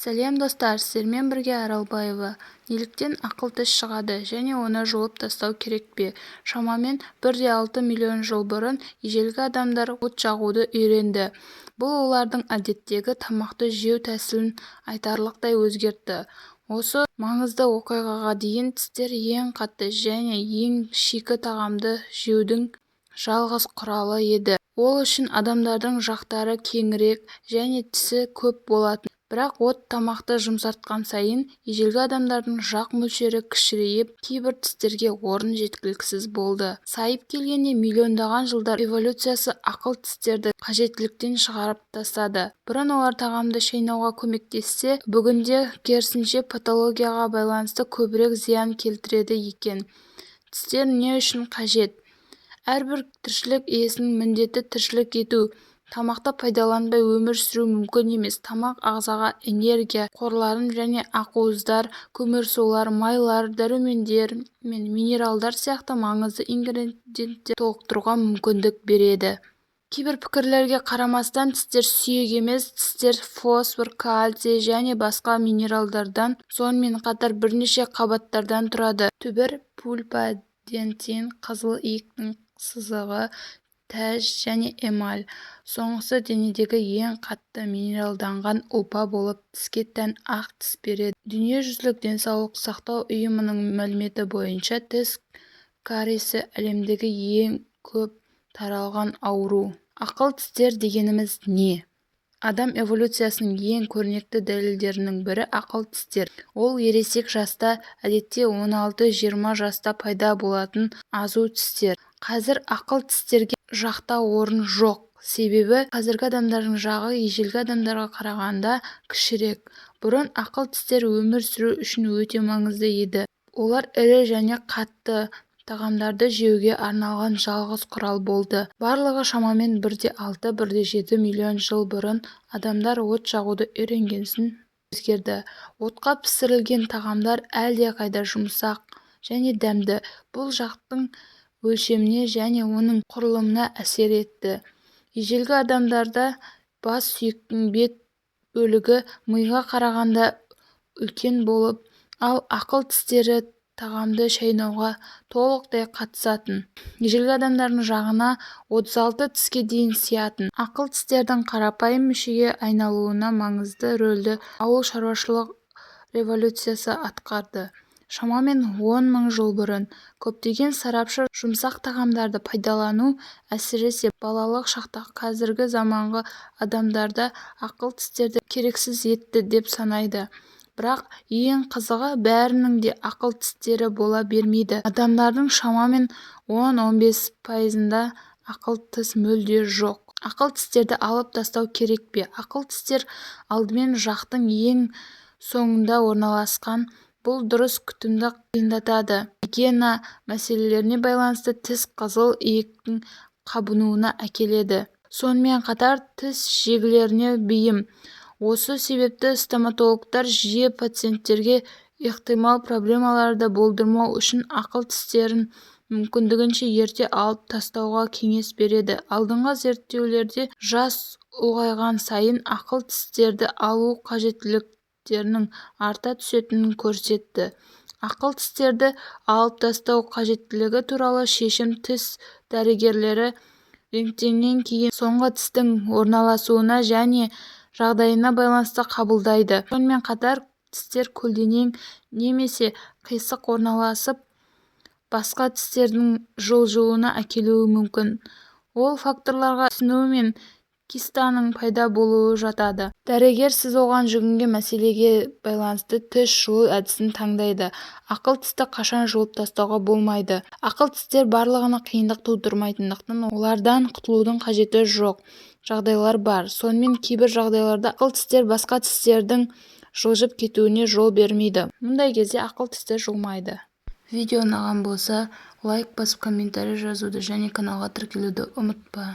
Сәлем достар, сіздермен бірге Аралбаева. Неліктен ақыл тіс шығады және оны жұлып тастау керек пе? Шамамен 1,6 миллион жыл бұрын ежелгі адамдар от жағуды үйренді. Бұл олардың әдеттегі тамақты жеу тәсілін айтарлықтай өзгертті. Осы маңызды оқиғаға дейін тістер ең қатты және ең шикі тағамды жеудің жалғыз құралы еді. Ол үшін адамдардың жақтары кеңірек және тісі көп болатын. Бірақ от тамақты жұмсартқан сайын ежелгі адамдардың жақ мөлшері кішірейіп, кейбір тістерге орын жеткіліксіз болды. Сайып келгенде миллиондаған жылдар эволюциясы ақыл тістерді қажеттіліктен шығарып тастады. Бұрын олар тағамды шайнауға көмектессе, бүгінде керісінше патологияға байланысты көбірек зиян келтіреді екен. Тістер не үшін қажет? Әрбір тіршілік иесінің міндеті тіршілік ету. Тамақты пайдаланбай өмір сүру мүмкін емес. Тамақ ағзаға энергия қорларын және ақуыздар, көмірсулар, майлар, дәрумендер мен минералдар сияқты маңызды ингредиенттерді толықтыруға мүмкіндік береді. Кейбір пікірлерге қарамастан, тістер сүйек емес, тістер фосфор, кальций және басқа минералдардан, сонымен қатар бірнеше қабаттардан тұрады. Түбір, пульпа, дентин, қызыл иектің сызығы, тәж және эмаль. Соңғысы денедегі ең қатты минералданған ұлпа болып тіске тән ақ тіс береді. Дүниежүзілік денсаулық сақтау ұйымының мәліметі бойынша тіс кариесі әлемдегі ең көп таралған ауру. Ақыл тістер дегеніміз не? Адам эволюциясының ең көрнекті дәлелдерінің бірі ақыл тістер. Ол ересек жаста, әдетте 16-20 жаста пайда болатын азу тістер. Қазір ақыл тістерге жақта орын жоқ. Себебі қазіргі адамдардың жағы ежелгі адамдарға қарағанда кішірек. Бұрын ақыл тістер өмір сүру үшін өте маңызды еді. Олар ірі және қатты тағамдарды жеуге арналған жалғыз құрал болды. Барлығы шамамен 1,6-1,7 миллион жыл бұрын адамдар от жағуды үйренгенсін өзгерді. Отқа пісірілген тағамдар әлде қайда жұмсақ және дәмді. Бұл жақтың өлшеміне және оның құрылымына әсер етті. Ежелгі адамдарда бас сүйектің бет бөлігі миға қарағанда үлкен болып, ал ақыл тістері тағамды шайнауға толықтай қатысатын. Ежелгі адамдардың жағына 36 тіске дейін сиятын. Ақыл тістердің қарапайым мүшеге айналуына маңызды рөлді ауыл шаруашылық революциясы атқарды. Шамамен 10 мың жыл бұрын көптеген сарапшы жұмсақ тағамдарды пайдалану, әсіресе балалық шақта қазіргі заманғы адамдарда ақыл тістерді керексіз етті деп санайды. Бірақ ең қызығы, бәрінің де ақыл тістері бола бермейді. Адамдардың шамамен 10-15%-ында ақыл тіс мүлде жоқ. Ақыл тістерді алып тастау керек пе? Ақыл тістер алдымен жақтың ең соңында орналасқан. Бұл дұрыс күтімді қиындатады. Гигиена мәселелеріне байланысты тіс қызыл иектің қабынуына әкеледі. Сонымен қатар тіс жегілеріне бейім. Осы себепті стоматологтар жиі пациенттерге ықтимал проблемаларды болдырмау үшін ақыл тістерін мүмкіндігінше ерте алып тастауға кеңес береді. Алдыңғы зерттеулерде жас ұлғайған сайын ақыл тістерді алу қажеттіліктерінің арта түсетінін көрсетті. Ақыл тістерді алып тастау қажеттілігі туралы шешім тіс дәрігерлері рентгеннен кейін соңғы тістің орналасуына және жағдайына байланысты қабылдайды. Сонымен қатар тістер көлденең немесе қисық орналасып, басқа тістердің жылжуына әкелуі мүмкін. Ол факторларға ісіну мен кистаның пайда болуы жатады. Дәрігер сіз оған жүгінген мәселеге байланысты тіс жұлу әдісін таңдайды. Ақыл тісті қашан жұлып тастауға болмайды? Ақыл тістер барлығына қиындық тудырмайтындықтан олардан құтылудың қажеті жоқ жағдайлар бар. Сонымен кейбір жағдайларда ақыл тістер басқа тістердің жылжып кетуіне жол бермейді. Мұндай кезде ақыл тістер жұлмайды. Видео ұнаған болса, лайк басып комментарий жазуды және каналға тіркелуді ұмытпа.